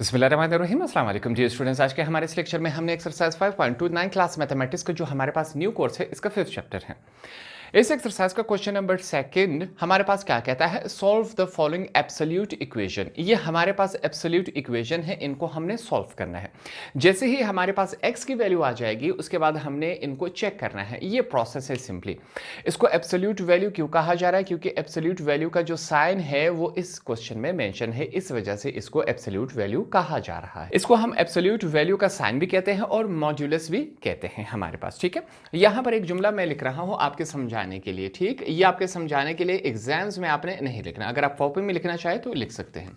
बिस्मिल्लाहिर्रहमानिर्रहीम। अस्सलाम वालेकुम जी स्टूडेंट्स। आज के हमारे इस लेक्चर में हमने एक्सरसाइज 5.29 क्लास मैथमेटिक्स का जो हमारे पास न्यू कोर्स है इसका 5th चैप्टर है। इस एक्सरसाइज का क्वेश्चन नंबर 2 हमारे पास क्या कहता है, solve the following absolute equation. ये हमारे पास एब्सोल्यूट इक्वेशन है, इनको हमने सॉल्व करना है। जैसे ही हमारे पास x की वैल्यू आ जाएगी उसके बाद हमने इनको चेक करना है। ये प्रोसेस है सिंपली। इसको एब्सोल्यूट वैल्यू क्यों कहा जा रहा है? क्योंकि एब्सोल्यूट वैल्यू का जो साइन है वो इस क्वेश्चन में मेंशन है, इस वजह से इसको एब्सोल्यूट वैल्यू कहा जा रहा है। इसको हम एब्सोल्यूट वैल्यू का साइन भी कहते हैं और मॉड्यूलस भी कहते हैं हमारे पास। ठीक है, यहां पर एक जुमला मैं लिख रहा हूं आपके समझाने के लिए। ठीक, ये आपके समझाने के लिए, एग्जाम्स में आपने नहीं लिखना। अगर आप कॉपी में लिखना चाहे तो लिख सकते हैं।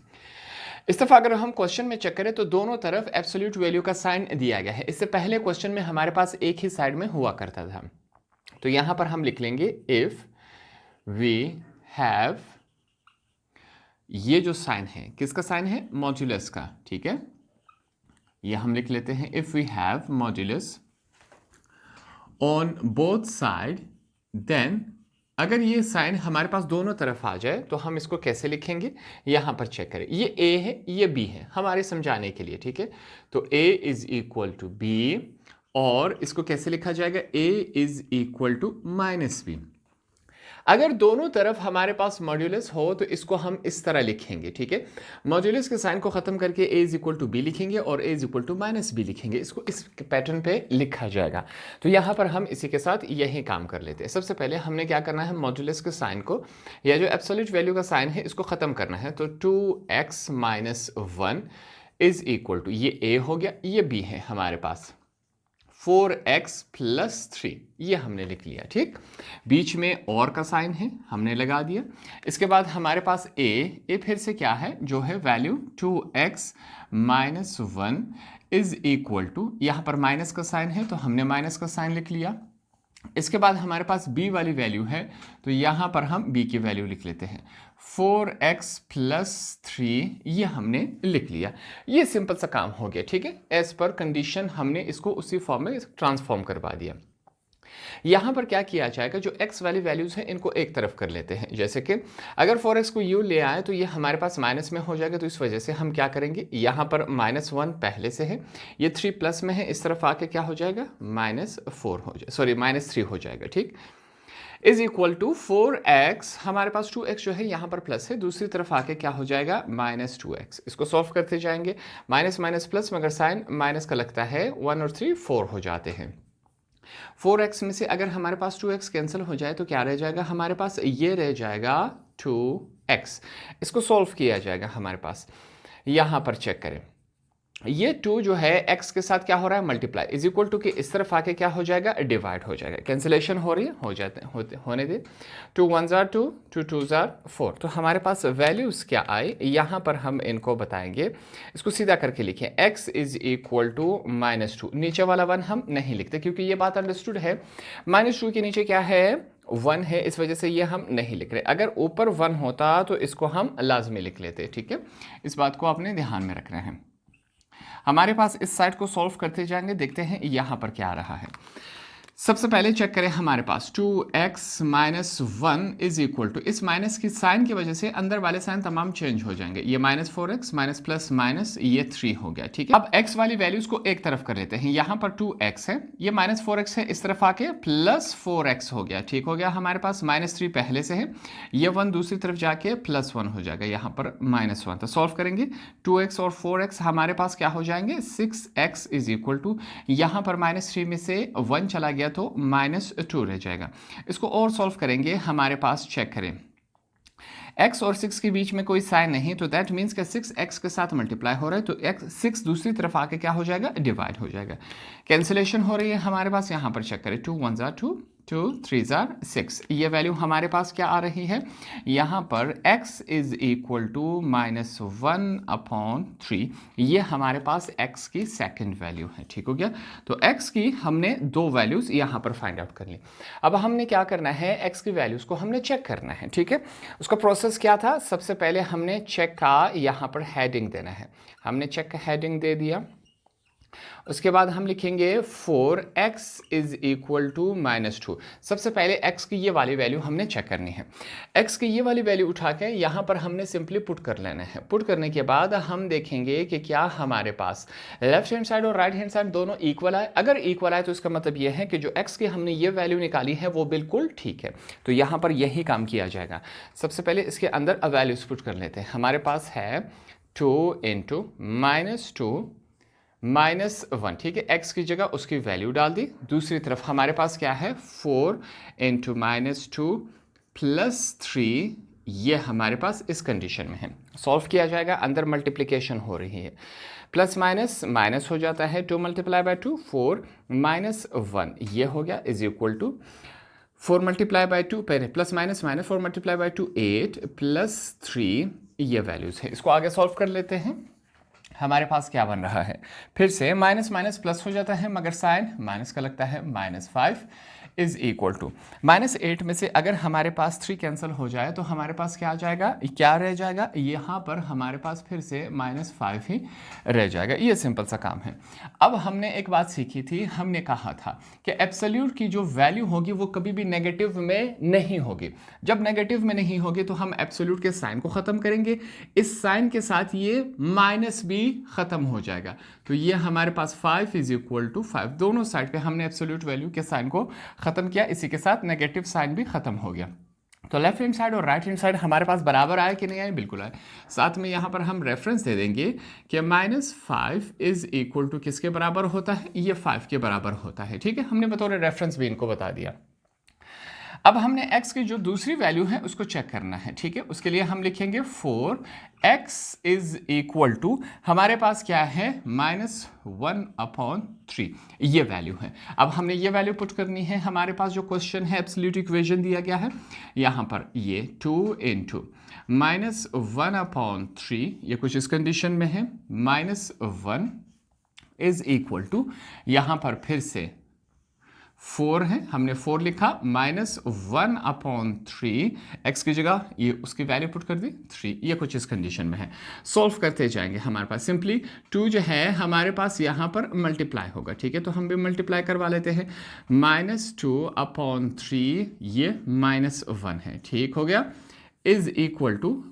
इस दफा अगर हम क्वेश्चन में चेक करें तो दोनों तरफ एब्सोल्यूट वैल्यू का साइन दिया गया है। इससे पहले क्वेश्चन में हमारे पास एक ही साइड में हुआ करता था। तो यहां पर हम लिख लेंगे इफ वी हैव, ये जो साइन है किसका साइन है? मॉड्यूलस का। ठीक है, ये हम लिख लेते हैं if we have modulus on both side, then अगर ये साइन हमारे पास दोनों तरफ आ जाए तो हम इसको कैसे लिखेंगे? यहां पर चेक करें, ये a है ये b है, हमारे समझाने के लिए। ठीक है, तो a is equal to b और इसको कैसे लिखा जाएगा? a is equal to minus B. अगर दोनों तरफ हमारे पास मॉड्यूलस हो तो इसको हम इस तरह लिखेंगे। ठीक है, मॉड्यूलस के साइन को खत्म करके a is equal to B लिखेंगे और a is equal to minus B लिखेंगे। इसको इस पैटर्न पे लिखा जाएगा। तो यहाँ पर हम इसी के साथ यही काम कर लेते हैं। सबसे पहले हमने क्या करना है, मॉड्यूलस के साइन को या जो एब्सोल्यूट वैल्यू का साइन है इसको खत्म करना है। तो 2x minus 1 is equal to, ये a हो गया, ये b है हमारे पास 4x प्लस 3, ये हमने लिख लिया। ठीक, बीच में और का साइन है हमने लगा दिया। इसके बाद हमारे पास a फिर से क्या है जो है value 2x minus 1 is equal to, यहाँ पर माइनस का साइन है तो हमने माइनस का साइन लिख लिया। इसके बाद हमारे पास b वाली वैल्यू है तो यहाँ पर हम b की वैल्यू लिख लेते हैं 4x प्लस 3, ये हमने लिख लिया। ये सिंपल सा काम हो गया। ठीक है, एज पर कंडीशन हमने इसको उसी फॉर्म में ट्रांसफॉर्म करवा दिया। यहाँ पर क्या किया जाएगा, जो x वाली वैल्यूज हैं इनको एक तरफ कर लेते हैं। जैसे कि अगर 4x को u ले आए तो ये हमारे पास माइनस में हो जाएगा, तो इस वजह से हम क्या करेंगे, यहाँ पर -1 पहले से है, ये 3 प्लस में है, इस तरफ आके क्या हो जाएगा -4 हो जाए, सॉरी -3 हो जाएगा। ठीक, इज इक्वल टू 4x, हमारे पास 2x जो है यहाँ पर प्लस है, दूसरी तरफ आके क्या हो जाएगा -2x। इसको सॉल्व करते जाएंगे, माइनस माइनस प्लस, मगर साइन माइनस का लगता है, 1 और 3 4 हो जाते हैं। 4x में से अगर हमारे पास 2x कैंसिल हो जाए तो क्या रह जाएगा हमारे पास? ये रह जाएगा 2x। इसको सॉल्व किया जाएगा हमारे पास। यहां पर चेक करें, ये 2 जो है x के साथ क्या हो रहा है, मल्टीप्लाई, इज इक्वल टू कि इस तरफ आके क्या हो जाएगा, डिवाइड हो जाएगा। कैंसिलेशन हो रही है, हो जाते होने दे। 2 1 जार 2, 2 2 जार 4। तो हमारे पास वैल्यूज क्या आए यहाँ पर हम इनको बताएंगे। इसको सीधा करके लिखें, x इज इक्वल टू -2। नीचे वाला 1 हम नहीं लिखते क्योंकि ये बात अंडरस्टूड है, -2 के नीचे क्या है, 1 है, इस वजह से ये हम नहीं लिख रहे। अगर ऊपर 1 होता तो इसको हम लाजमी लिख लेते। ठीक है, इस बात को आपने ध्यान में रखना है। हमारे पास इस साइड को सॉल्व करते जाएंगे, देखते हैं यहाँ पर क्या आ रहा है। सबसे पहले चेक करें, हमारे पास 2x minus 1 is equal to, इस माइनस की साइन की वजह से अंदर वाले साइन तमाम चेंज हो जाएंगे। ये -4x माइनस प्लस माइनस ये 3 हो गया। ठीक है, अब x वाली वैल्यूज को एक तरफ कर लेते हैं। यहाँ पर 2x है, ये -4x है, इस तरफ आके +4x हो गया। ठीक हो गया, हमारे पास -3 पहले से है, ये 1 दूसरी तरफ जाके +1 हो जाएगा, यहाँ पर -1। तो सॉल्व करेंगे, 2x और 4x हमारे पास क्या हो जाएंगे, 6x इज इक्वल टू, यहाँ पर -3 में से 1 चला गया तो -2 रह जाएगा। इसको और सॉल्व करेंगे, हमारे पास चेक करें, x और 6 के बीच में कोई साइन नहीं, तो दैट मीन्स कि 6x के साथ मल्टीप्लाई हो रहा है, तो x 6 दूसरी तरफ आके क्या हो जाएगा, डिवाइड हो जाएगा। कैंसिलेशन हो रही है हमारे पास, यहाँ पर चेक करें, 2 1 जार 2, 2 3 जार 6। ये वैल्यू हमारे पास क्या आ रही है, यहाँ पर x इज इक्वल टू -1/3, ये हमारे पास x की सेकंड वैल्यू है। ठीक हो गया, तो x की हमने 2 वैल्यूज यहाँ पर फाइंड आउट कर ली। अब हमने क्या करना है, x की वैल्यूज को हमने चेक करना है। ठीक है, उसका प्रोसेस क्या था, सबसे पहले हमने चेक का यहाँ पर हेडिंग देना है। हमने चेक का हेडिंग दे दिया, उसके बाद हम लिखेंगे 4x इज इक्वल टू -2। सबसे पहले x की ये वाली वैल्यू हमने चेक करनी है। x की ये वाली वैल्यू उठा के यहाँ पर हमने सिंपली पुट कर लेना है। पुट करने के बाद हम देखेंगे कि क्या हमारे पास लेफ्ट हैंड साइड और राइट हैंड साइड दोनों इक्वल आए। अगर इक्वल आए तो इसका मतलब ये है कि जो x की हमने ये वैल्यू निकाली है वो बिल्कुल ठीक है। तो यहाँ पर यही काम किया जाएगा। सबसे पहले इसके अंदर वैल्यूज पुट कर लेते हैं। हमारे पास है 2 इंटू -2 -1, ठीक है। x की जगह उसकी वैल्यू डाल दी। दूसरी तरफ हमारे पास क्या है 4 इंटू -2 +3, ये हमारे पास इस कंडीशन में है। सॉल्व किया जाएगा, अंदर मल्टीप्लिकेशन हो रही है, प्लस माइनस माइनस हो जाता है, 2 × 2 4 -1 ये हो गया इज इक्वल टू 4 × 2 पहले प्लस माइनस माइनस 4 × 2 8 +3 ये वैल्यूज है। इसको आगे सॉल्व कर लेते हैं। हमारे पास क्या बन रहा है, फिर से माइनस माइनस प्लस हो जाता है मगर साइन माइनस का लगता है, -5 इज इक्वल टू -8 में से अगर हमारे पास 3 कैंसिल हो जाए तो हमारे पास क्या आ जाएगा, क्या रह जाएगा, यहाँ पर हमारे पास फिर से -5 ही रह जाएगा। ये सिंपल सा काम है। अब हमने एक बात सीखी थी, हमने कहा था कि एब्सोल्यूट की जो वैल्यू होगी वो कभी भी नेगेटिव में नहीं होगी। जब नेगेटिव में नहीं होगी तो हम एब्सोल्यूट के साइन को ख़त्म करेंगे, इस साइन के साथ ये माइनस भी ख़त्म हो जाएगा। तो ये हमारे पास 5 इज इक्वल टू 5, दोनों साइड पे हमने एब्सोल्यूट वैल्यू के साइन को ख़त्म किया, इसी के साथ नेगेटिव साइन भी ख़त्म हो गया। तो लेफ्ट हैंड साइड और राइट हैंड साइड हमारे पास बराबर आए कि नहीं आए, बिल्कुल आए। साथ में यहाँ पर हम रेफरेंस दे देंगे कि -5 इज इक्वल टू किसके बराबर होता है, ये 5 के बराबर होता है, ठीक है। हमने बतौर रेफरेंस भी इनको बता दिया। अब हमने x की जो दूसरी वैल्यू है उसको चेक करना है, ठीक है। उसके लिए हम लिखेंगे 4x इज इक्वल टू हमारे पास क्या है -1/3 ये वैल्यू है। अब हमने ये वैल्यू पुट करनी है। हमारे पास जो क्वेश्चन है एब्सोल्यूट इक्वेशन दिया गया है, यहाँ पर ये 2 × -1/3 ये कुछ इस कंडीशन में है, -1 इज इक्वल टू यहाँ पर फिर से 4 है, हमने 4 लिखा, -1/3 x की जगह ये उसकी वैल्यू पुट कर दी 3, ये कुछ इस कंडीशन में है। सॉल्व करते जाएंगे। हमारे पास सिंपली 2 जो है हमारे पास यहाँ पर मल्टीप्लाई होगा, ठीक है। तो हम भी मल्टीप्लाई करवा लेते हैं, -2/3 ये -1 है, ठीक हो गया, इज इक्वल टू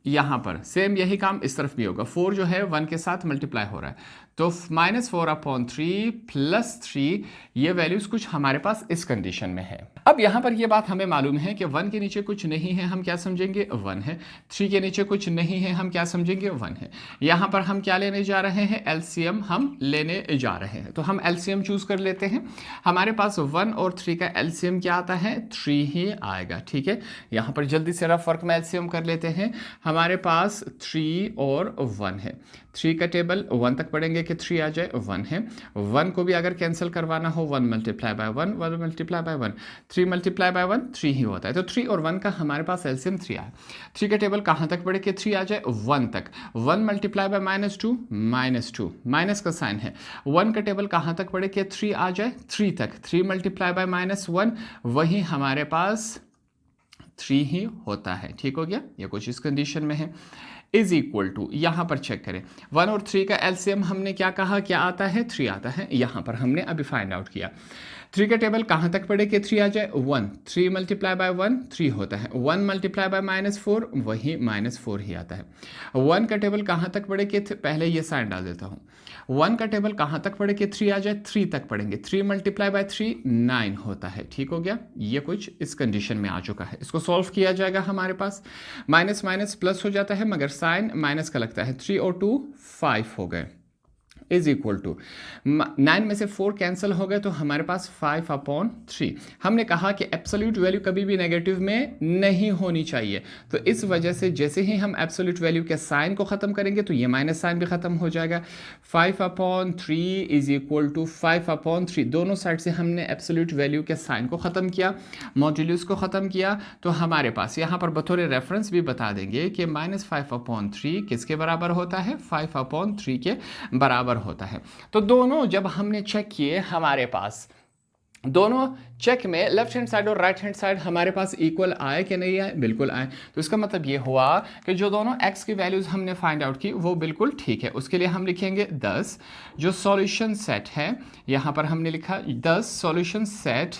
यहाँ पर सेम यही काम इस तरफ भी होगा। 4 जो है 1 के साथ मल्टीप्लाई हो रहा है, तो -4/3 +3 ये वैल्यूज कुछ हमारे पास इस कंडीशन में है। अब यहाँ पर ये बात हमें मालूम है कि 1 के नीचे कुछ नहीं है, हम क्या समझेंगे 1 है। 3 के नीचे कुछ नहीं है, हम क्या समझेंगे 1 है। यहाँ पर हम क्या लेने जा रहे हैं, एलसीएम हम लेने जा रहे हैं। तो हम एलसीएम चूज कर लेते हैं। हमारे पास 1 और 3 का एलसीएम क्या आता है, 3 ही आएगा, ठीक है। यहाँ पर जल्दी से रफ वर्क में एलसीएम कर लेते हैं। हमारे पास 3 और 1 है, 3 का टेबल 1 तक पढ़ेंगे कि 3 आ जाए, 1 है। 1 को भी अगर कैंसिल करवाना हो 1 × 1 1 × 1 3 × 1 3 ही होता है। तो 3 और 1 का हमारे पास एलसीएम 3 आया। 3 का टेबल कहाँ तक पढ़े कि 3 आ जाए, 1 तक। 1 × -2 -2 माइनस का साइन है। 1 का टेबल कहाँ तक पढ़े कि 3 आ जाए, 3 तक। 3 × -1 वही हमारे पास 3 ही होता है, ठीक हो गया। ये कुछ इस कंडीशन में है, इज इक्वल टू यहाँ पर चेक करें 1 और 3 का एलसीएम हमने क्या कहा, क्या आता है, 3 आता है। यहाँ पर हमने अभी फाइंड आउट किया। 3 का टेबल कहाँ तक पढ़े कि 3 आ जाए, 1। 3 × 1 3 होता है। 1 × -4 वही -4 ही आता है। 1 का टेबल कहाँ तक पढ़े कि पहले ये साइन डाल देता हूँ। 1 का टेबल कहाँ तक पढ़े कि 3 आ जाए, 3 तक पढ़ेंगे। 3 × 3 9 होता है, ठीक हो गया। ये कुछ इस कंडीशन में आ चुका है। इसको सॉल्व किया जाएगा। हमारे पास माइनस माइनस प्लस हो जाता है मगर साइन माइनस का लगता है। 3 और 2 5 हो गए, इज इक्वल टू 9 में से 4 कैंसिल हो गए तो हमारे पास 5/3। हमने कहा कि एब्सोल्यूट वैल्यू कभी भी नेगेटिव में नहीं होनी चाहिए, तो इस वजह से जैसे ही हम एब्सोल्यूट वैल्यू के साइन को ख़त्म करेंगे तो ये माइनस साइन भी ख़त्म हो जाएगा। 5/3 इज इक्वल टू 5/3। दोनों साइड से हमने एब्सोल्यूट वैल्यू के साइन को ख़त्म किया, मॉड्यूलस को ख़त्म किया। तो हमारे पास यहाँ पर बतौर रेफरेंस भी बता देंगे कि -5/3 किसके बराबर होता है, 5/3 के बराबर होता है। तो दोनों जब हमने चेक किए हमारे पास दोनों चेक में लेफ्ट हैंड साइड और राइट हैंड साइड हमारे पास इक्वल आए कि नहीं आए, बिल्कुल आए। तो इसका मतलब ये हुआ कि जो दोनों x की वैल्यूज़ हमने फाइंड आउट की वो बिल्कुल ठीक है। उसके लिए हम लिखेंगे 10 जो सॉल्यूशन सेट है, यहाँ पर हमने लिखा 10 सॉल्यूशन सेट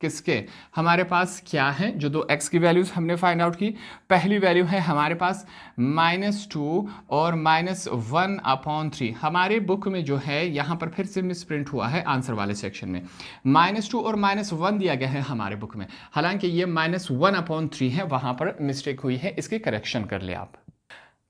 किसके, हमारे पास क्या है, जो दो x की वैल्यूज़ हमने फाइंड आउट की। पहली वैल्यू है हमारे पास -2 और -1/3। हमारे बुक में जो है यहाँ पर फिर से मिसप्रिंट हुआ है आंसर वाले सेक्शन में, -2 और -1 दिया गया है हमारे बुक में, हालांकि ये -1/3 है, वहाँ पर मिस्टेक हुई है, इसकी करेक्शन कर ले आप।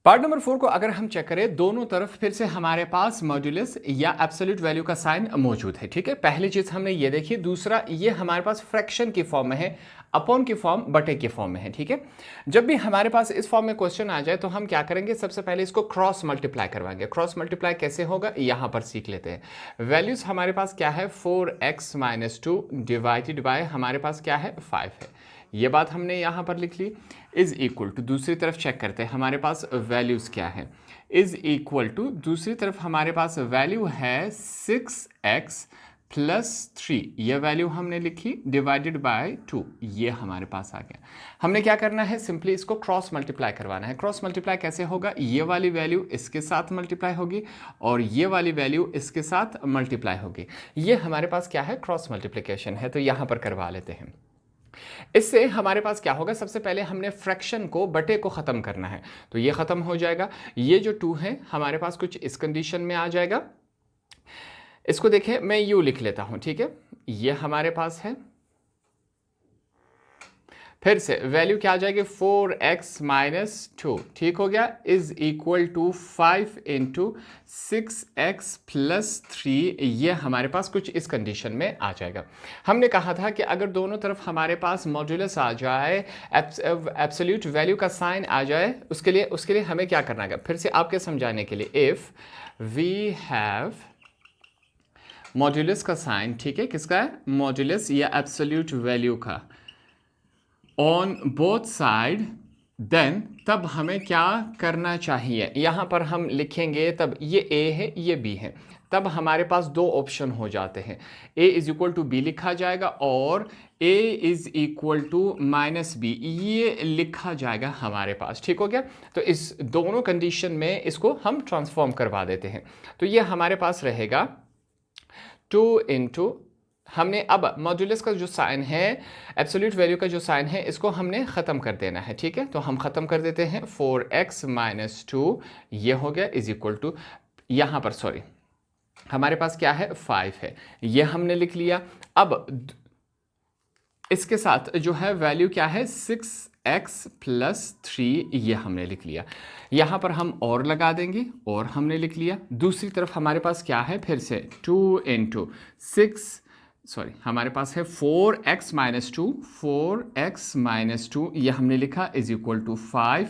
पार्ट नंबर 4 को अगर हम चेक करें, दोनों तरफ फिर से हमारे पास मॉड्यूलस या एब्सोल्यूट वैल्यू का साइन मौजूद है, ठीक है। पहली चीज हमने ये देखी। दूसरा, ये हमारे पास फ्रैक्शन की फॉर्म में है, अपॉन की फॉर्म, बटे की फॉर्म में है, ठीक है। जब भी हमारे पास इस फॉर्म में क्वेश्चन आ जाए तो हम क्या करेंगे, सबसे पहले इसको क्रॉस मल्टीप्लाई करवाएंगे। क्रॉस मल्टीप्लाई कैसे होगा यहां पर सीख लेते हैं। वैल्यूज हमारे पास क्या है, 4x - 2 डिवाइडेड बाय हमारे पास क्या है, 5 है। ये बात हमने यहाँ पर लिख ली। इज इक्वल टू, दूसरी तरफ चेक करते हैं हमारे पास वैल्यूज़ क्या है। इज इक्वल टू, दूसरी तरफ हमारे पास वैल्यू है 6x + 3, ये वैल्यू हमने लिखी, डिवाइडेड बाय 2, ये हमारे पास आ गया। हमने क्या करना है, सिंपली इसको क्रॉस मल्टीप्लाई करवाना है। क्रॉस मल्टीप्लाई कैसे होगा, ये वाली वैल्यू इसके साथ मल्टीप्लाई होगी और ये वाली वैल्यू इसके साथ मल्टीप्लाई होगी। ये हमारे पास क्या है, क्रॉस मल्टीप्लिकेशन है, तो यहाँ पर करवा लेते हैं। इससे हमारे पास क्या होगा, सबसे पहले हमने फ्रैक्शन को, बटे को ख़त्म करना है, तो ये ख़त्म हो जाएगा। ये जो 2 है हमारे पास कुछ इस कंडीशन में आ जाएगा। इसको देखें, मैं यू लिख लेता हूं, ठीक है। ये हमारे पास है, फिर से वैल्यू क्या आ जाएगी, 4x - 2, ठीक हो गया, इज इक्वल टू 5 × 6x + 3, ये हमारे पास कुछ इस कंडीशन में आ जाएगा। हमने कहा था कि अगर दोनों तरफ हमारे पास मॉड्यूलस आ जाए, एब्सोल्यूट वैल्यू का साइन आ जाए, उसके लिए हमें क्या करना है, फिर से आपके समझाने के लिए, इफ़ वी हैव मॉड्यूलस का साइन, ठीक है, किसका है, मॉड्यूलस या एब्सोल्यूट वैल्यू का, ऑन बोथ साइड, देन तब हमें क्या करना चाहिए, यहाँ पर हम लिखेंगे, तब ये A है, ये B है, तब हमारे पास दो ऑप्शन हो जाते हैं। A = B लिखा जाएगा और A = -B, ये लिखा जाएगा हमारे पास, ठीक हो गया। तो इस दोनों कंडीशन में इसको हम ट्रांसफॉर्म करवा देते हैं, तो ये हमारे पास रहेगा 2 × हमने अब मॉड्यूलस का जो साइन है, एब्सोल्यूट वैल्यू का जो साइन है, इसको हमने ख़त्म कर देना है, ठीक है। तो हम ख़त्म कर देते हैं, 4x - 2 ये हो गया, इज इक्वल टू, यहाँ पर सॉरी हमारे पास क्या है, 5 है, ये हमने लिख लिया। अब इसके साथ जो है वैल्यू क्या है, 6x + 3, ये हमने लिख लिया। यहाँ पर हम और लगा देंगे, और हमने लिख लिया। दूसरी तरफ हमारे पास क्या है, फिर से 2 × 6, सॉरी हमारे पास है 4x - 2, 4x - 2, ये हमने लिखा, इज इक्वल टू 5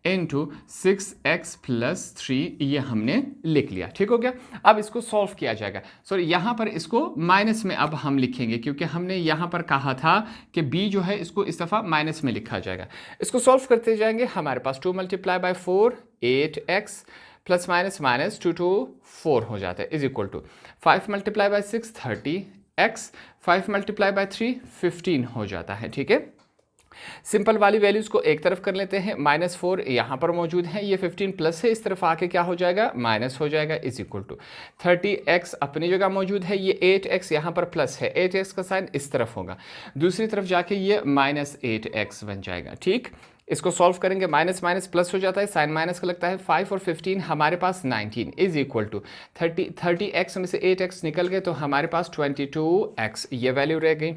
× 6x + 3, ये हमने लिख लिया, ठीक हो गया। अब इसको सॉल्व किया जाएगा। सॉरी, यहाँ पर इसको माइनस में अब हम लिखेंगे, क्योंकि हमने यहाँ पर कहा था कि b जो है इसको इस दफ़ा माइनस में लिखा जाएगा। इसको सॉल्व करते जाएंगे, हमारे पास 2 × 4 8x ± -2 to 4 हो जाता है, इज इक्वल टू 5 × 6 30x, 5 × 3 15 हो जाता है, ठीक है। सिंपल वाली वैल्यूज को एक तरफ कर लेते हैं, -4 यहाँ पर मौजूद है, ये 15 प्लस है, इस तरफ आके क्या हो जाएगा, माइनस हो जाएगा, इज इक्वल टू 30x अपनी जगह मौजूद है, ये 8x यहाँ पर प्लस है, 8x का साइन इस तरफ होगा, दूसरी तरफ जाके ये -8x बन जाएगा, ठीक। इसको सॉल्व करेंगे, माइनस माइनस प्लस हो जाता है, साइन माइनस का लगता है, 5 और 15 हमारे पास 19 इज इक्वल टू 30x में से 8x निकल गए, तो हमारे पास 22x ये वैल्यू रह गई।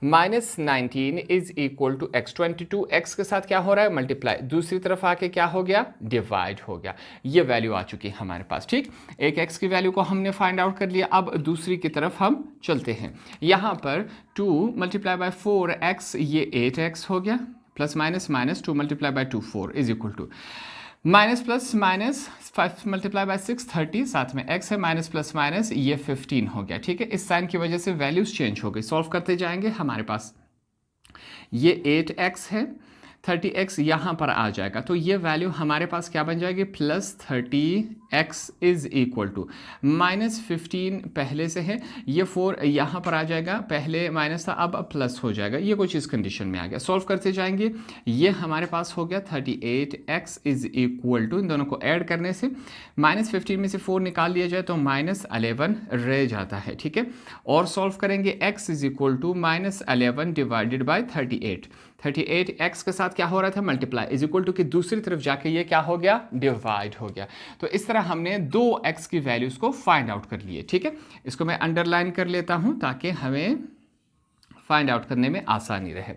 -19 is equal to x, 22x के साथ क्या हो रहा है, मल्टीप्लाई, दूसरी तरफ आके क्या हो गया, डिवाइड हो गया, ये वैल्यू आ चुकी है हमारे पास, ठीक। एक x की वैल्यू को हमने फाइंड आउट कर लिया, अब दूसरी की तरफ हम चलते हैं। यहाँ पर 2 × 4x ये 8x हो गया, plus minus minus 2 × 2 4 is equal to minus plus minus 5 × 6 30, साथ में x है, माइनस प्लस माइनस ये 15 हो गया, ठीक है। इस साइन की वजह से वैल्यूज चेंज हो गई, सॉल्व करते जाएंगे, हमारे पास ये 8x है, 30x यहाँ पर आ जाएगा, तो ये वैल्यू हमारे पास क्या बन जाएगी, plus 30x is equal to -15 पहले से है, ये 4 यहाँ पर आ जाएगा, पहले माइनस था अब प्लस हो जाएगा, ये कुछ इस कंडीशन में आ गया। सॉल्व करते जाएंगे, ये हमारे पास हो गया 38x इज इक्वल टू, इन दोनों को ऐड करने से -15 में से 4 निकाल लिया जाए तो -11 रह जाता है, ठीक है। और सॉल्व करेंगे x is equal to -11 divided by 38x के साथ क्या हो रहा था, मल्टीप्लाई, इज इक्वल टू कि दूसरी तरफ जाके ये क्या हो गया, डिवाइड हो गया। तो इस तरह हमने दो x की वैल्यूज को फाइंड आउट कर लिए, ठीक है। इसको मैं अंडरलाइन कर लेता हूं ताकि हमें फाइंड आउट करने में आसानी रहे।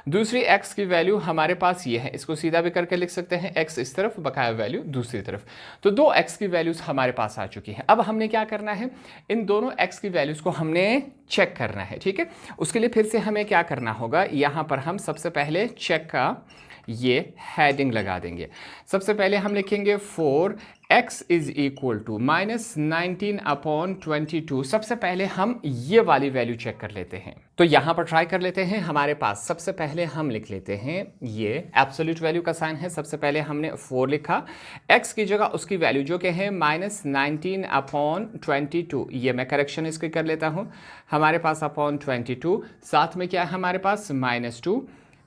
दूसरी x की वैल्यू हमारे पास ये है, इसको सीधा भी करके लिख सकते हैं, x इस तरफ, बकाया वैल्यू दूसरी तरफ। तो दो x की वैल्यूज हमारे पास आ चुकी हैं। अब हमने क्या करना है, इन दोनों x की वैल्यूज को हमने चेक करना है, ठीक है। उसके लिए फिर से हमें क्या करना होगा, यहां पर हम सबसे पहले चेक का ये हेडिंग लगा देंगे। सबसे पहले हम लिखेंगे 4x इज इक्वल टू -19/22। सबसे पहले हम ये वाली वैल्यू चेक कर लेते हैं, तो यहां पर ट्राई कर लेते हैं। हमारे पास सबसे पहले हम लिख लेते हैं, ये एब्सोल्यूट वैल्यू का साइन है, सबसे पहले हमने 4 लिखा, x की जगह उसकी वैल्यू जो कि है -19/22, ये मैं करेक्शन इसकी कर लेता हूं, हमारे पास अपॉन 22, साथ में क्या है हमारे पास -2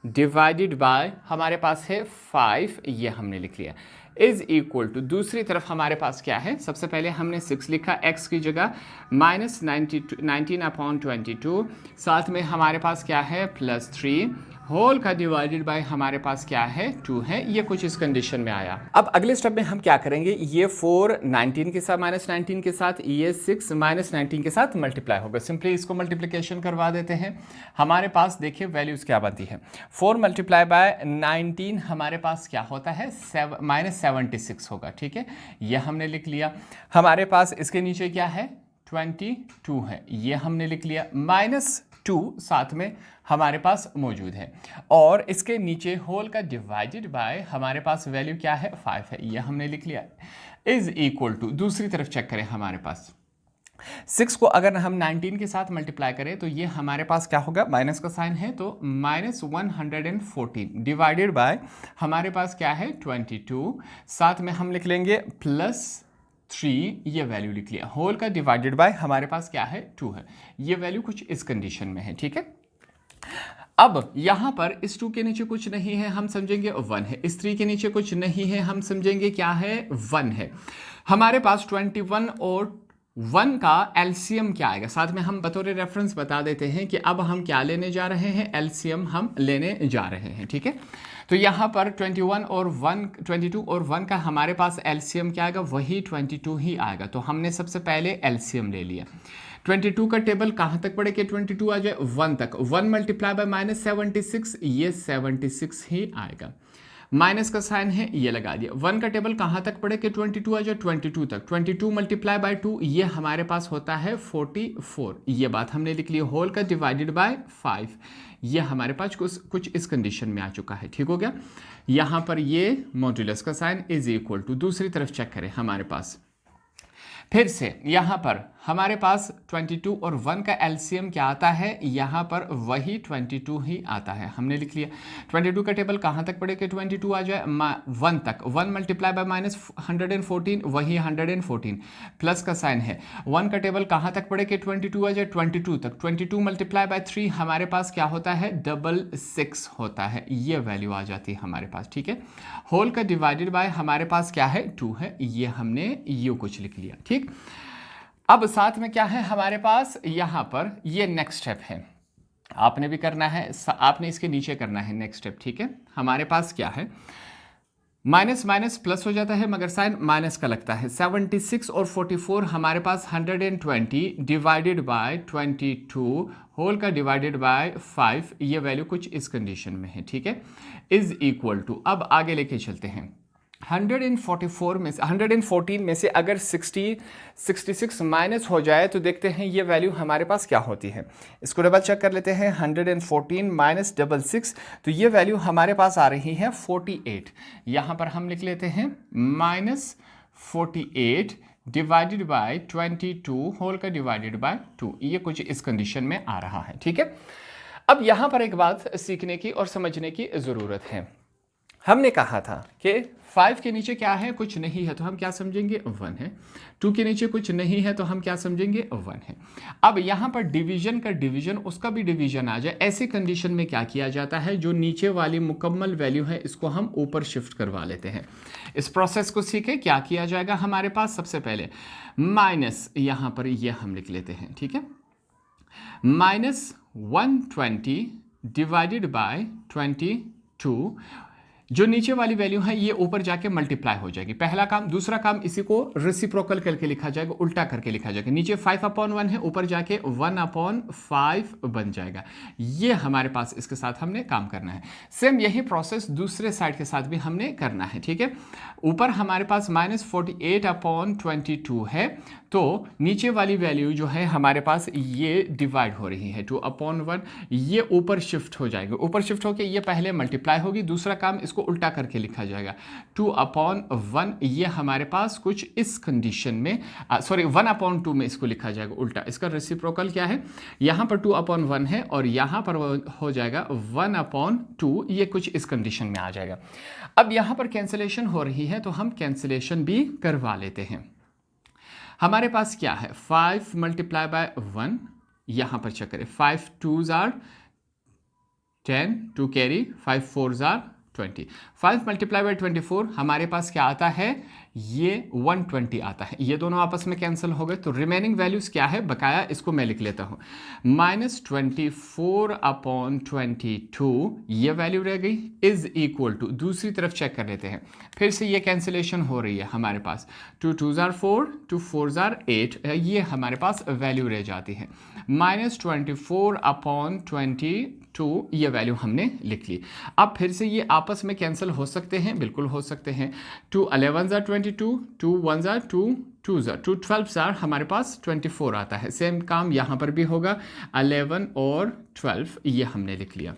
डिवाइडेड बाय हमारे पास है 5, ये हमने लिख लिया, इज इक्वल टू दूसरी तरफ हमारे पास क्या है, सबसे पहले हमने 6 लिखा, x की जगह -19/22, साथ में हमारे पास क्या है +3 होल का डिवाइडेड बाय हमारे पास क्या है 2 है, ये कुछ इस कंडीशन में आया। अब अगले स्टेप में हम क्या करेंगे, ये 4 19 के साथ -19 के साथ, ये 6 -19 के साथ मल्टीप्लाई होगा। सिंपली इसको मल्टीप्लिकेशन करवा देते हैं। हमारे पास देखिए वैल्यूज क्या बनती है, 4 मल्टीप्लाई बाय 19 हमारे पास क्या होता है, -76 होगा, ठीक है, ये हमने लिख लिया। हमारे पास इसके नीचे क्या है, 22 है, ये हमने लिख लिया, -2 साथ में हमारे पास मौजूद है, और इसके नीचे होल का डिवाइडेड बाय हमारे पास वैल्यू क्या है, 5 है, ये हमने लिख लिया, इज इक्वल टू दूसरी तरफ चेक करें, हमारे पास 6 को अगर हम 19 के साथ मल्टीप्लाई करें तो ये हमारे पास क्या होगा, माइनस का साइन है, तो -114 डिवाइडेड बाय हमारे पास क्या है 22, साथ में हम लिख लेंगे +3, ये वैल्यू लिख लिया, होल का डिवाइडेड बाय हमारे पास क्या है 2 है, ये वैल्यू कुछ इस कंडीशन में है, ठीक है। अब यहां पर इस 2 के नीचे कुछ नहीं है, हम समझेंगे 1 है, इस 3 के नीचे कुछ नहीं है, हम समझेंगे क्या है 1 है। हमारे पास 21 और 1 का एलसीएम क्या आएगा, साथ में हम बतौर रेफरेंस बता देते हैं कि अब हम क्या लेने जा रहे हैं, एलसीएम हम लेने जा रहे हैं, ठीक है। तो यहाँ पर 22 और 1 का हमारे पास एलसीएम क्या आएगा, वही 22 ही आएगा, तो हमने सबसे पहले एलसीएम ले लिया। 22 का टेबल कहाँ तक पढ़े कि 22 आ जाए 1 तक, 1 मल्टीप्लाई बाय -76, ये 76 ही आएगा, माइनस का साइन है, ये लगा दिया। 1 का टेबल कहाँ तक पढ़े कि 22 आ जाए 22 तक, 22 मल्टीप्लाई बाय 2, ये हमारे पास होता है 44, ये बात हमने लिख ली, होल का डिवाइडेड बाय 5, ये हमारे पास कुछ इस कंडीशन में आ चुका है, ठीक हो गया। यहाँ पर ये मॉड्यूलस का साइन इज इक्वल टू, दूसरी तरफ चेक करें, हमारे पास फिर से यहाँ पर हमारे पास 22 और 1 का एलसीएम क्या आता है, यहाँ पर वही 22 ही आता है, हमने लिख लिया। 22 का टेबल कहाँ तक पड़े कि 22 आ जाए 1 तक, 1 मल्टीप्लाई बाय -114, वही 114, प्लस का साइन है। 1 का टेबल कहाँ तक पड़े कि 22 आ जाए 22 तक, 22 मल्टीप्लाई बाय 3 हमारे पास क्या होता है 66 होता है, ये वैल्यू आ जाती है हमारे पास, ठीक है। होल का डिवाइडेड बाय हमारे पास क्या है 2 है, ये हमने यू कुछ लिख लिया, ठीक। अब साथ में क्या है हमारे पास, यहां पर ये नेक्स्ट स्टेप है, आपने भी करना है, आपने इसके नीचे करना है नेक्स्ट स्टेप, ठीक है। हमारे पास क्या है, माइनस माइनस प्लस हो जाता है मगर साइन माइनस का लगता है। 76 और 44 हमारे पास 120 डिवाइडेड बाय 22 होल का डिवाइडेड बाय 5, ये वैल्यू कुछ इस कंडीशन में है, ठीक है, इज इक्वल टू। अब आगे लेके चलते हैं, 114 में से अगर 66 माइनस हो जाए तो देखते हैं ये वैल्यू हमारे पास क्या होती है। इसको डबल चेक कर लेते हैं, 114 माइनस 66, तो ये वैल्यू हमारे पास आ रही है 48। यहाँ पर हम लिख लेते हैं -48 डिवाइडेड बाय 22 होल का डिवाइडेड बाय 2, ये कुछ इस कंडीशन में आ रहा है, ठीक है। अब यहाँ पर एक बात सीखने की और समझने की ज़रूरत है। हमने कहा था कि 5 के नीचे क्या है, कुछ नहीं है, तो हम क्या समझेंगे 1 है। 2 के नीचे कुछ नहीं है तो हम क्या समझेंगे 1 है। अब यहाँ पर डिवीजन का डिवीजन, उसका भी डिवीजन आ जाए, ऐसे कंडीशन में क्या किया जाता है, जो नीचे वाली मुकम्मल वैल्यू है इसको हम ऊपर शिफ्ट करवा लेते हैं। इस प्रोसेस को सीखे क्या किया जाएगा हमारे पास, सबसे पहले माइनस यहाँ पर ये हम लिख लेते हैं, ठीक है, -120 डिवाइडेड बाय 22, जो नीचे वाली वैल्यू है ये ऊपर जाके मल्टीप्लाई हो जाएगी, पहला काम। दूसरा काम, इसी को रेसिप्रोकल करके लिखा जाएगा, उल्टा करके लिखा जाएगा। नीचे 5/1 है, ऊपर जाके 1/5 बन जाएगा। ये हमारे पास इसके साथ हमने काम करना है। सेम यही प्रोसेस दूसरे साइड के साथ भी हमने करना है, ठीक है। ऊपर हमारे पास -48/22 है, तो नीचे वाली वैल्यू जो है हमारे पास ये डिवाइड हो रही है 2/1, ये ऊपर शिफ्ट हो जाएगा। ऊपर शिफ्ट होकर ये पहले मल्टीप्लाई होगी, दूसरा काम इसको उल्टा करके लिखा जाएगा 2/1, ये हमारे पास कुछ इस कंडीशन में, सॉरी 1/2 में इसको लिखा जाएगा उल्टा। इसका रेसिप्रोकल क्या है, यहाँ पर 2/1 है और यहाँ पर हो जाएगा 1/2, ये कुछ इस कंडीशन में आ जाएगा। अब यहाँ पर कैंसिलेशन हो रही है तो हम कैंसिलेशन भी करवा लेते हैं। हमारे पास क्या है, 5 मल्टीप्लाई बाय 1, यहाँ पर चेक करें, 5 2s are 10, 2 carry, 5 4s are 20, 5 multiply by 24 हमारे पास क्या आता है, ये 120 आता है। ये दोनों आपस में कैंसिल हो गए, तो रिमेनिंग वैल्यूज क्या है, बकाया इसको मैं लिख लेता हूँ, -24/22, ये वैल्यू रह गई, इज इक्वल टू, दूसरी तरफ चेक कर लेते हैं, फिर से ये कैंसिलेशन हो रही है हमारे पास, 2 2s are 4, 2 4s are 8, ये हमारे पास वैल्यू रह जाती है, -24/22, ये वैल्यू हमने लिख ली। अब फिर से ये आपस में कैंसिल हो सकते हैं, बिल्कुल हो सकते हैं, 2 11s are 22, 2 1s are 2, 2s are 2, 12s are हमारे पास 24 आता है। सेम काम यहाँ पर भी होगा, 11 और 12 ये हमने लिख लिया।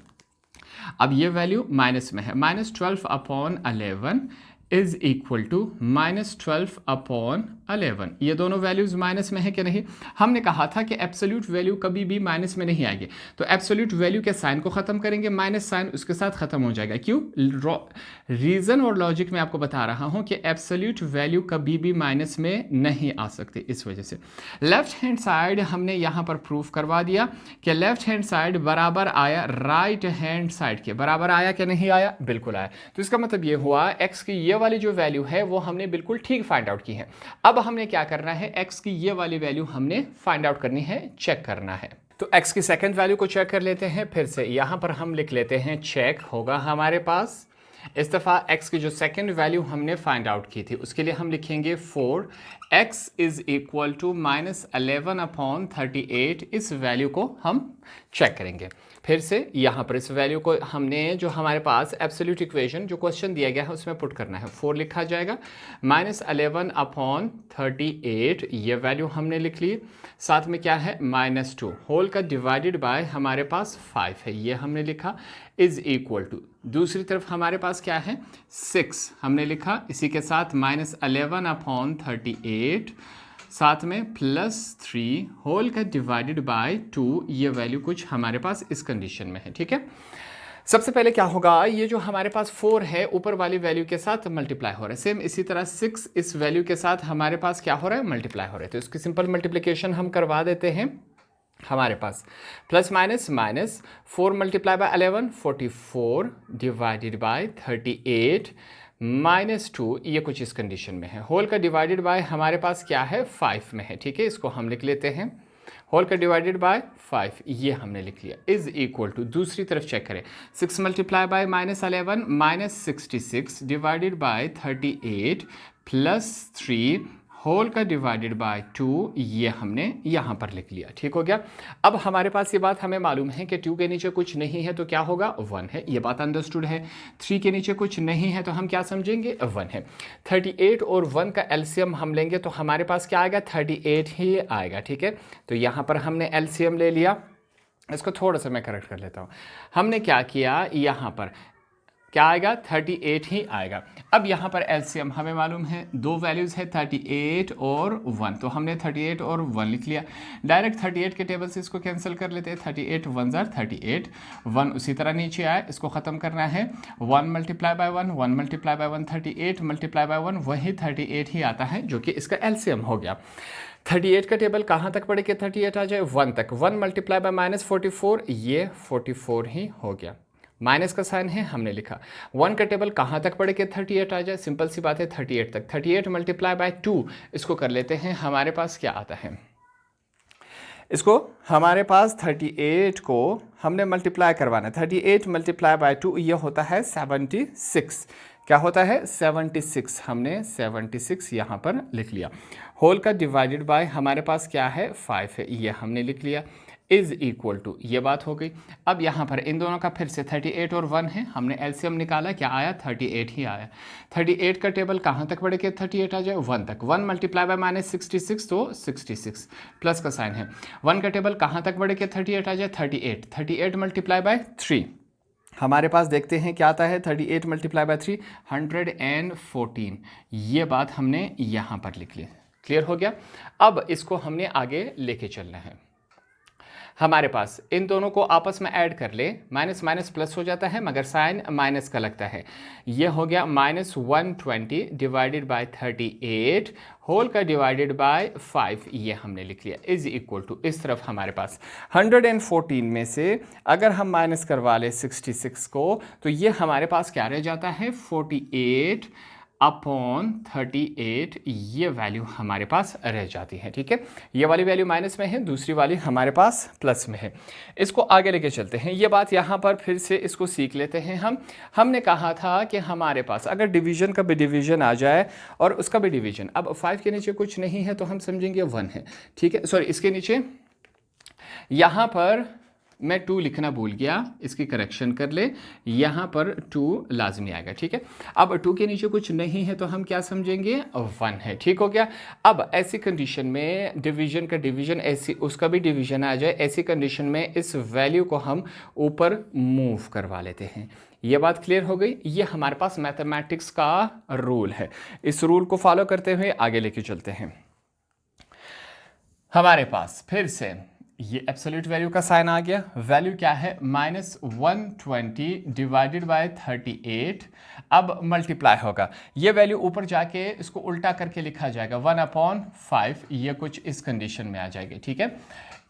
अब ये वैल्यू माइनस में है, -12/11 इज इक्वल टू -12/11, ये दोनों वैल्यूज माइनस में है कि नहीं। हमने कहा था कि एब्सोल्यूट वैल्यू कभी भी माइनस में नहीं आएगी, तो एब्सोल्यूट वैल्यू के साइन को खत्म करेंगे, माइनस साइन उसके साथ खत्म हो जाएगा। क्यों, रीजन और लॉजिक में आपको बता रहा हूं कि एब्सोल्यूट वैल्यू कभी भी माइनस में नहीं आ सकती, इस वजह से। लेफ्ट हैंड साइड हमने यहां पर प्रूफ करवा दिया कि लेफ्ट हैंड साइड बराबर आया राइट हैंड साइड के, बराबर आया कि नहीं आया, बिल्कुल आया। तो इसका मतलब ये हुआ एक्स की ये वाली जो वैल्यू है वो हमने बिल्कुल ठीक फाइंड आउट की है। अब हमने क्या करना है, एक्स की ये वाली वैल्यू हमने फाइंड आउट करनी है, चेक करना है। तो एक्स की सेकंड वैल्यू को चेक कर लेते हैं। फिर से यहां पर हम लिख लेते हैं चेक होगा हमारे पास। इस दफ़ा x की जो सेकंड वैल्यू हमने फाइंड आउट की थी उसके लिए हम लिखेंगे 4, x इज इक्वल टू -11/38, इस वैल्यू को हम चेक करेंगे। फिर से यहाँ पर इस वैल्यू को हमने जो हमारे पास एब्सोल्यूट इक्वेशन जो क्वेश्चन दिया गया है उसमें पुट करना है, 4 लिखा जाएगा, -11/38 ये वैल्यू हमने लिख ली। साथ में क्या है, -2 होल का डिवाइडेड बाय हमारे पास 5 है, ये हमने लिखा, इज इक्वल टू, दूसरी तरफ हमारे पास क्या है 6 हमने लिखा, इसी के साथ -11/38 साथ में +3 होल का डिवाइडेड बाय 2, ये वैल्यू कुछ हमारे पास इस कंडीशन में है, ठीक है। सबसे पहले क्या होगा, ये जो हमारे पास 4 है ऊपर वाली वैल्यू के साथ मल्टीप्लाई हो रहा है, सेम इसी तरह 6 इस वैल्यू के साथ हमारे पास क्या हो रहा है, मल्टीप्लाई हो रहा है। तो इसकी सिंपल मल्टीप्लिकेशन हम करवा देते हैं। हमारे पास plus minus minus 4 multiply by 11 44 divided by 38 -2, ये कुछ इस कंडीशन में है। होल का डिवाइडेड बाय हमारे पास क्या है 5 में है, ठीक है, इसको हम लिख लेते हैं। होल का डिवाइडेड बाय 5 ये हमने लिख लिया, इज इक्वल टू, दूसरी तरफ चेक करें, 6 multiply by -11 -66 divided by 38 +3 whole का डिवाइडेड बाय 2, ये हमने यहाँ पर लिख लिया, ठीक हो गया। अब हमारे पास ये बात हमें मालूम है कि 2 के नीचे कुछ नहीं है तो क्या होगा 1 है, ये बात अंडरस्टूड है। 3 के नीचे कुछ नहीं है तो हम क्या समझेंगे 1 है। 38 और 1 का एलसीएम हम लेंगे तो हमारे पास क्या आएगा 38 ही आएगा, ठीक है। तो यहाँ पर हमने एलसीएम ले लिया, इसको थोड़ा सा मैं करेक्ट कर लेता हूँ। हमने क्या किया, यहाँ पर क्या आएगा, 38 ही आएगा। अब यहाँ पर एलसीएम हमें मालूम है, दो वैल्यूज़ है 38 और 1, तो हमने 38 और 1 लिख लिया। डायरेक्ट 38 के टेबल से इसको कैंसिल कर लेते हैं, 38 1 ज़ार 38, 1 उसी तरह नीचे आए, इसको ख़त्म करना है, 1 multiply by 1, 1 multiply by 1, 38 multiply by 1, वही 38 ही आता है जो कि इसका एलसीएम हो गया। 38 का टेबल कहाँ तक पढ़े कि 38 आ जाए, 1 तक, 1 मल्टीप्लाई बाय -44, ये 44 ही हो गया। माइनस का साइन है, हमने लिखा। 1 का टेबल कहाँ तक पढ़े कि 38 आ जाए, सिंपल सी बात है 38 तक। 38 मल्टीप्लाई बाय 2, इसको कर लेते हैं, हमारे पास क्या आता है, इसको हमारे पास 38 को हमने मल्टीप्लाई करवाना है, 38 मल्टीप्लाई बाय 2 ये होता है 76। क्या होता है, 76, हमने 76 यहाँ पर लिख लिया। होल का डिवाइडेड बाय हमारे पास क्या है, 5 है, ये हमने लिख लिया, इज इक्वल टू, ये बात हो गई। अब यहाँ पर इन दोनों का फिर से 38 और 1 है, हमने एलसीएम निकाला, क्या आया, 38 ही आया। 38 का टेबल कहाँ तक बढ़े कि 38 आ जाए, 1 तक, 1 मल्टीप्लाई बाय -66, तो 66, प्लस का साइन है। 1 का टेबल कहाँ तक बढ़े कि 38 आ जाए, 38, 38 मल्टीप्लाई बाय 3, हमारे पास देखते हैं क्या आता है, 38 मल्टीप्लाई बाय 3, 114, ये बात हमने यहाँ पर लिख ली। क्लियर हो गया। अब इसको हमने आगे लेके चलना है। हमारे पास इन दोनों को आपस में ऐड कर ले, माइनस माइनस प्लस हो जाता है, मगर साइन माइनस का लगता है। ये हो गया -120 डिवाइडेड बाय 38 होल का डिवाइडेड बाय 5, ये हमने लिख लिया, इज इक्वल टू, इस तरफ हमारे पास 114 में से अगर हम माइनस करवा ले 66 को, तो ये हमारे पास क्या रह जाता है, 48 अपॉन 38, ये वैल्यू हमारे पास रह जाती है। ठीक है, ये वाली वैल्यू माइनस में है, दूसरी वाली हमारे पास प्लस में है। इसको आगे लेके चलते हैं, ये बात यहाँ पर फिर से इसको सीख लेते हैं हमने कहा था कि हमारे पास अगर डिवीजन का भी डिवीजन आ जाए और उसका भी डिवीजन, अब 5 के नीचे कुछ नहीं है तो हम समझेंगे 1 है। ठीक है, सॉरी, इसके नीचे यहाँ पर मैं 2 लिखना भूल गया, इसकी करेक्शन कर ले, यहाँ पर 2 लाजमी आएगा। ठीक है, अब 2 के नीचे कुछ नहीं है तो हम क्या समझेंगे, 1 है। ठीक हो गया। अब ऐसी कंडीशन में डिवीजन का डिवीजन, ऐसी उसका भी डिवीजन आ जाए, ऐसी कंडीशन में इस वैल्यू को हम ऊपर मूव करवा लेते हैं। ये बात क्लियर हो गई। ये हमारे पास मैथमेटिक्स का रूल है, इस रूल को फॉलो करते हुए आगे लेके चलते हैं। हमारे पास फिर से ये एब्सोल्यूट वैल्यू का साइन आ गया, वैल्यू क्या है, -120 डिवाइडेड बाय 38, अब मल्टीप्लाई होगा, ये वैल्यू ऊपर जाके इसको उल्टा करके लिखा जाएगा, 1/5, ये कुछ इस कंडीशन में आ जाएगी। ठीक है,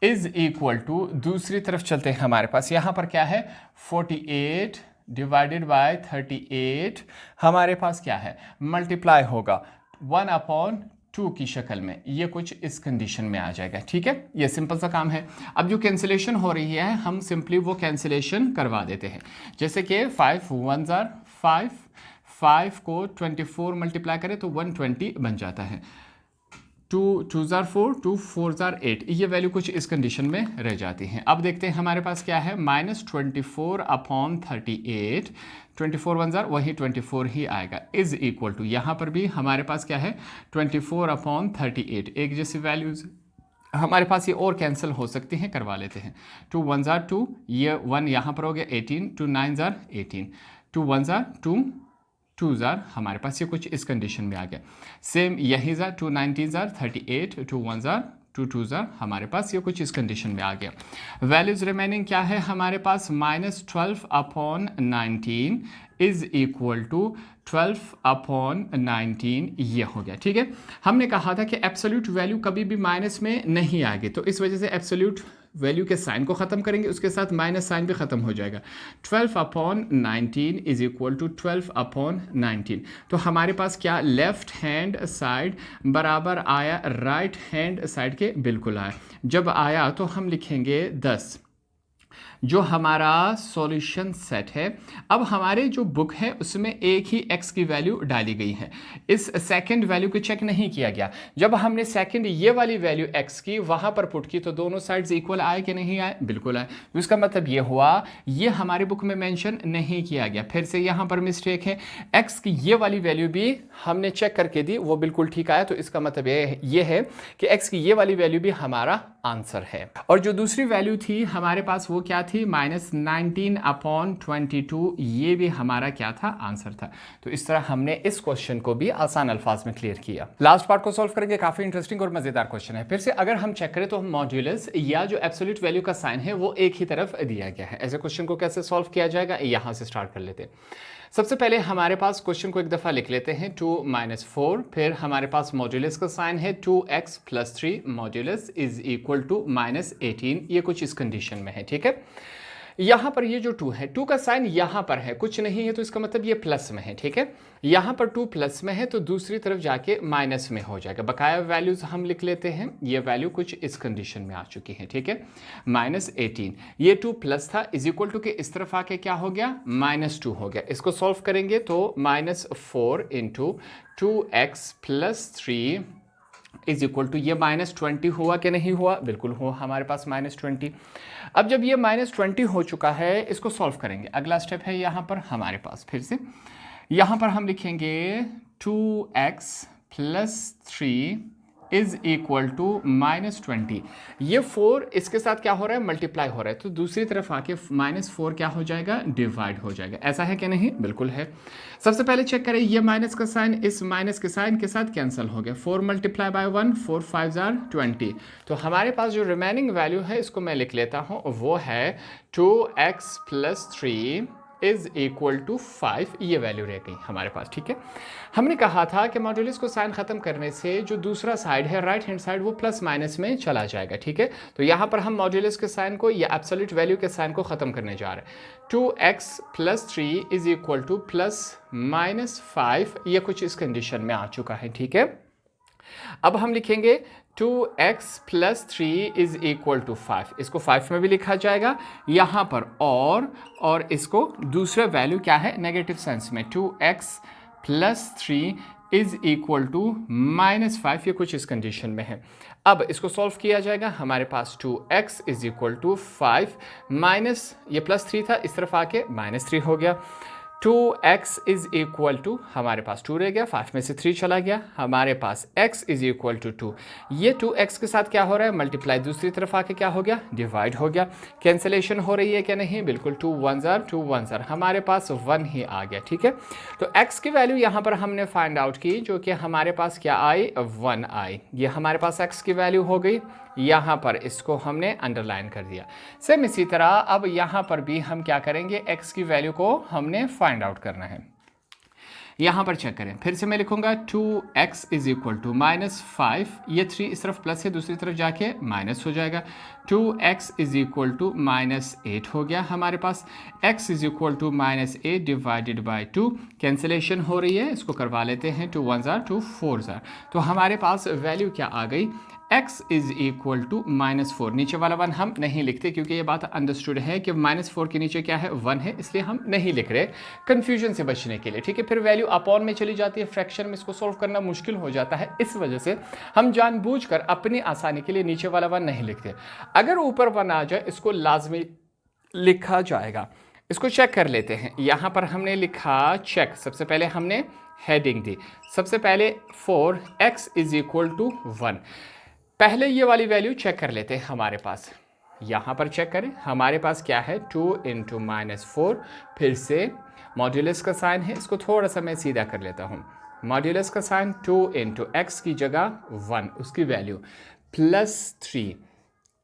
इज इक्वल टू, दूसरी तरफ चलते हैं, हमारे पास यहाँ पर क्या है, 48 डिवाइडेड बाय 38, हमारे पास क्या है, मल्टीप्लाई होगा 1/2 की शक्ल में, ये कुछ इस कंडीशन में आ जाएगा। ठीक है, ये सिंपल सा काम है। अब जो कैंसिलेशन हो रही है हम सिंपली वो कैंसिलेशन करवा देते हैं, जैसे कि 5 1 ज़ार 5, 5 को 24 मल्टीप्लाई करें तो 120 बन जाता है, 2 2 ज़ार 4, 2 4 ज़ार 8, ये वैल्यू कुछ इस कंडीशन में रह जाती हैं। अब देखते हैं हमारे पास क्या है, -24/38, 24 1 ज़ार, वही 24 ही आएगा, इज इक्वल टू, यहाँ पर भी हमारे पास क्या है, 24/38, एक जैसी वैल्यूज हमारे पास ये और कैंसिल हो सकती हैं, करवा लेते हैं। 2 1 ज़ार 2, ये 1 यहाँ पर हो गया 18, 2 9 ज़ार 18, 2 1 ज़ार 2, 2 ज़ार हमारे पास ये कुछ इस कंडीशन में आ गया। सेम यही ज़ार 2 19 ज़ार 38, 2 1 ज़ार 2 2 ज़ार हमारे पास ये कुछ इस कंडीशन में आ गया। वैल्यूज़ रिमेनिंग क्या है हमारे पास, -12/19 इज इक्वल टू 12/19, ये हो गया। ठीक है, हमने कहा था कि एब्सोल्यूट वैल्यू कभी भी माइनस में नहीं आएगी, तो इस वजह से एब्सोल्यूट वैल्यू के साइन को ख़त्म करेंगे, उसके साथ माइनस साइन भी ख़त्म हो जाएगा। 12/19 इज इक्वल टू 12/19, तो हमारे पास क्या, लेफ्ट हैंड साइड बराबर आया राइट हैंड साइड के बिल्कुल आया। जब आया तो हम लिखेंगे 10, जो हमारा सॉल्यूशन सेट है। अब हमारे जो बुक है उसमें एक ही x की वैल्यू डाली गई है, इस सेकंड वैल्यू को चेक नहीं किया गया। जब हमने सेकंड ये वाली वैल्यू x की वहां पर पुट की तो दोनों साइड्स इक्वल आए कि नहीं आए, बिल्कुल आए। तो इसका मतलब ये हुआ ये हमारे बुक में मेंशन नहीं किया गया। फिर से यहाँ पर मिस्टेक है, x की ये वाली वैल्यू भी हमने चेक करके दी, वो बिल्कुल ठीक आया। तो इसका मतलब ये है कि x की ये वाली वैल्यू भी हमारा आंसर है। और जो दूसरी वैल्यू थी हमारे पास वो क्या थी -19/22, ये भी हमारा क्या था, आंसर था। तो इस तरह हमने इस क्वेश्चन को भी आसान अल्फाज में क्लियर किया। लास्ट पार्ट को सॉल्व करेंगे, काफी इंटरेस्टिंग और मजेदार क्वेश्चन है। फिर से अगर हम चेक करें तो हम मॉड्यूलस या जो एब्सोल्यूट वैल्यू का साइन है वो एक ही तरफ दिया गया है। ऐसे क्वेश्चन को कैसे सॉल्व किया जाएगा, यहां से स्टार्ट कर लेते हैं। सबसे पहले हमारे पास क्वेश्चन को एक दफ़ा लिख लेते हैं 2 - 4, फिर हमारे पास मॉड्यूलस का साइन है 2x + 3 modulus is equal to -18, ये कुछ इस कंडीशन में है, ठीक है। यहाँ पर ये जो 2 है, 2 का साइन यहाँ पर है, कुछ नहीं है तो इसका मतलब ये प्लस में है, ठीक है। यहाँ पर 2 प्लस में है तो दूसरी तरफ जाके माइनस में हो जाएगा। बकाया वैल्यूज हम लिख लेते हैं, ये वैल्यू कुछ इस कंडीशन में आ चुकी है, ठीक है। -18, ये 2 प्लस था, इज इक्वल टू के इस तरफ आके क्या हो गया, -2 हो गया। इसको सॉल्व करेंगे तो -4 × 2x + 3 इज इक्वल टू, ये -20 हुआ कि नहीं हुआ, बिल्कुल हुआ हमारे पास -20। अब जब ये -20 हो चुका है, इसको सॉल्व करेंगे। अगला स्टेप है यहाँ पर हमारे पास, फिर से यहाँ पर हम लिखेंगे 2x + 3 इज इक्वल टू -20। ये 4 इसके साथ क्या हो रहा है, मल्टीप्लाई हो रहा है, तो दूसरी तरफ आके -4 क्या हो जाएगा, डिवाइड हो जाएगा। ऐसा है कि नहीं, बिल्कुल है। सबसे पहले चेक करें, ये माइनस का साइन इस माइनस के साइन के साथ कैंसिल हो गया। 4 × 1 4 5 20। तो हमारे पास जो रिमेनिंग वैल्यू है, इसको मैं लिख लेता हूँ, वो है 2x + 3 इज इक्वल टू 5, ये वैल्यू रह गई हमारे पास, ठीक है। हमने कहा था कि मॉड्यूलस को साइन खत्म करने से जो दूसरा साइड है, राइट हैंड साइड, वो प्लस माइनस में चला जाएगा, ठीक है। तो यहाँ पर हम मॉड्यूलस के साइन को या एब्सोल्यूट वैल्यू के साइन को खत्म करने जा रहे हैं। 2x + 3 इज इक्वल टू +-5, ये कुछ इस कंडीशन में आ चुका है, ठीक है। अब हम लिखेंगे 2x + 3 इज इक्वल टू 5, इसको 5 में भी लिखा जाएगा यहाँ पर, और इसको दूसरा वैल्यू क्या है, नेगेटिव सेंस में 2x + 3 इज इक्वल टू -5, ये कुछ इस कंडीशन में है। अब इसको सॉल्व किया जाएगा, हमारे पास 2x is equal to 5 minus ये +3 था, इस तरफ आके -3 हो गया। 2x इज इक्वल टू, हमारे पास 2 रह गया, 5 में से 3 चला गया, हमारे पास x इज इक्वल टू 2। ये 2x के साथ क्या हो रहा है, मल्टीप्लाई, दूसरी तरफ आके क्या हो गया, डिवाइड हो गया। कैंसिलेशन हो रही है क्या नहीं, बिल्कुल, 2 1 ज़ार, हमारे पास 1 ही आ गया, ठीक है। तो x की वैल्यू यहाँ पर हमने फाइंड आउट की, जो कि हमारे पास क्या आई, 1 आई। ये हमारे पास x की वैल्यू हो गई, यहाँ पर इसको हमने अंडरलाइन कर दिया। सेम इसी तरह अब यहाँ पर भी हम क्या करेंगे, x की वैल्यू को हमने फाइंड आउट करना है। यहाँ पर चेक करें, फिर से मैं लिखूंगा 2x इज इक्वल टू -5, ये 3 इस तरफ प्लस है, दूसरी तरफ जाके माइनस हो जाएगा। 2x इज इक्वल टू -8 हो गया हमारे पास। x is equal to -8 divided by 2, cancellation हो रही है, इसको करवा लेते हैं, 2 1 ज़ार 2 4 ज़ार। तो हमारे पास वैल्यू क्या आ गई, x इज इक्वल टू -4। नीचे वाला 1 हम नहीं लिखते क्योंकि ये बात अंडरस्टूड है कि -4 के नीचे क्या है, 1 है, इसलिए हम नहीं लिख रहे, कन्फ्यूजन से बचने के लिए, ठीक है। फिर वैल्यू अपॉन में चली जाती है, फ्रैक्शन में इसको सोल्व करना मुश्किल हो जाता है, इस वजह से हम जानबूझकर अपनी आसानी के लिए नीचे वाला 1 नहीं लिखते। अगर ऊपर 1 आ जाए, इसको लाजमी लिखा जाएगा। इसको चेक कर लेते हैं, यहाँ पर हमने लिखा चेक, सबसे पहले हमने हेडिंग दी, सबसे पहले 4x इज इक्वल टू 1। पहले ये वाली वैल्यू चेक कर लेते हैं, हमारे पास यहाँ पर चेक करें, हमारे पास क्या है, 2 × -4, फिर से मॉड्यूलस का साइन है, इसको थोड़ा सा मैं सीधा कर लेता हूँ। मॉड्यूलस का साइन 2 × x की जगह 1, उसकी वैल्यू +3,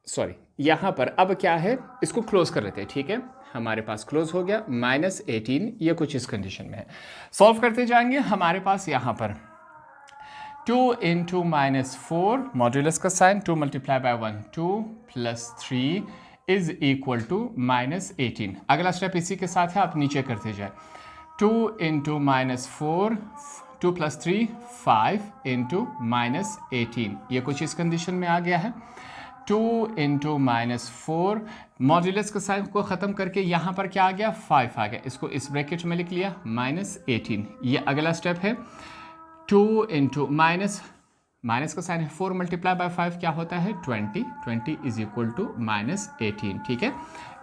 सॉरी यहाँ पर अब क्या है, इसको क्लोज कर लेते हैं, ठीक है। हमारे पास क्लोज हो गया, -18, ये कुछ इस कंडीशन में है। सॉल्व करते जाएंगे, हमारे पास यहाँ पर 2 × -4 मॉड्यूलस का साइन 2 × 1, 2 + 3 इज इक्वल टू -18। अगला स्टेप इसी के साथ है, आप नीचे करते जाए। 2 × -4, 2 + 3 5 × -18, ये कुछ इस कंडीशन में आ गया है। 2 × -4 मॉड्यूलस के साइन को ख़त्म करके यहाँ पर क्या आ गया, 5 आ गया, इसको इस ब्रैकेट में लिख लिया, -18। ये अगला स्टेप है। 2 × माइनस का साइन है, 4 मल्टीप्लाई बाय 5 क्या होता है 20, 20 इज इक्वल टू -18। ठीक है,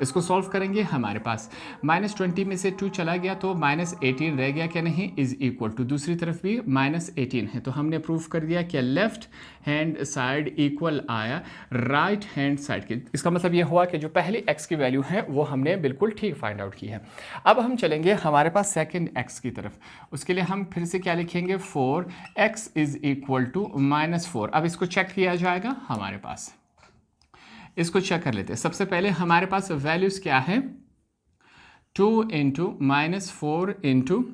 इसको सॉल्व करेंगे, हमारे पास -20 में से 2 चला गया तो -18 रह गया, क्या नहीं, इज इक्वल टू दूसरी तरफ भी -18 है। तो हमने प्रूव कर दिया कि लेफ्ट हैंड साइड इक्वल आया राइट हैंड साइड के। इसका मतलब ये हुआ कि जो पहली x की वैल्यू है वो हमने बिल्कुल ठीक फाइंड आउट की है। अब हम चलेंगे हमारे पास सेकंड x की तरफ। उसके लिए हम फिर से क्या लिखेंगे, 4x इज इक्वल टू -4। अब इसको चेक किया जाएगा, हमारे पास इसको चेक कर लेते हैं। सबसे पहले हमारे पास वैल्यूज क्या है, 2 इंटू -4 इंटू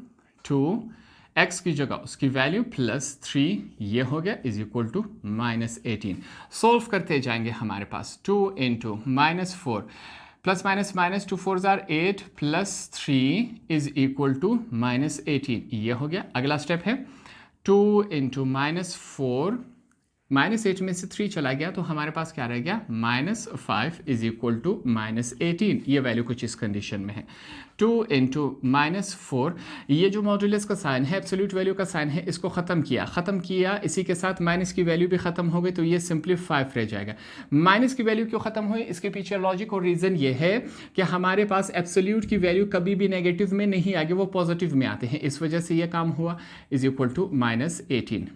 2, x की जगह उसकी वैल्यू +3 ये हो गया इज इक्वल टू -18। सॉल्व करते जाएंगे, हमारे पास 2 इंटू -4 प्लस माइनस माइनस 2 4 जार 8 +3 इज इक्वल टू -18 ये हो गया। अगला स्टेप है 2 इंटू -4, -8 में से 3 चला गया तो हमारे पास क्या रह गया, -5 इज इक्वल टू -18। ये वैल्यू कुछ इस कंडीशन में है। 2 इंटू -4, ये जो मॉड्यूलस का साइन है, एब्सोल्यूट वैल्यू का साइन है, इसको ख़त्म किया, इसी के साथ माइनस की वैल्यू भी ख़त्म हो गई तो ये सिंपली 5 रह जाएगा। माइनस की वैल्यू क्यों ख़त्म हुई, इसके पीछे लॉजिक और रीज़न ये है कि हमारे पास एब्सोल्यूट की वैल्यू कभी भी नेगेटिव में नहीं आगे, वो पॉजिटिव में आते हैं, इस वजह से ये काम हुआ, इज इक्वल टू -18।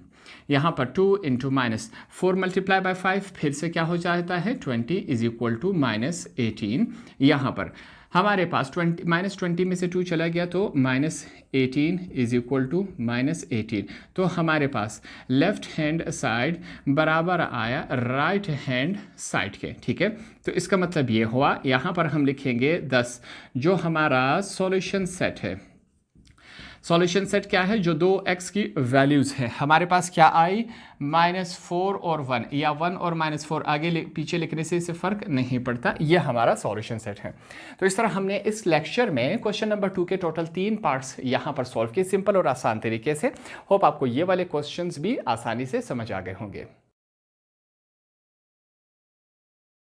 यहाँ पर 2 इंटू -4 मल्टीप्लाई बाय 5 फिर से क्या हो जाता है 20 इज इक्वल टू -18। यहाँ पर हमारे पास -20 में से 2 चला गया तो -18 इज इक्वल टू -18। तो हमारे पास लेफ्ट हैंड साइड बराबर आया राइट हैंड साइड के। ठीक है, तो इसका मतलब ये हुआ, यहाँ पर हम लिखेंगे 10 जो हमारा सॉल्यूशन सेट है। सॉल्यूशन सेट क्या है, जो दो x की वैल्यूज़ है हमारे पास क्या आई, -4 और 1, या 1 और -4 आगे पीछे लिखने से इससे फ़र्क नहीं पड़ता, ये हमारा सॉल्यूशन सेट है। तो इस तरह हमने इस लेक्चर में क्वेश्चन नंबर 2 के टोटल 3 पार्ट्स यहाँ पर सॉल्व किए सिंपल और आसान तरीके से। होप आपको ये वाले क्वेश्चंस भी आसानी से समझ आ गए होंगे।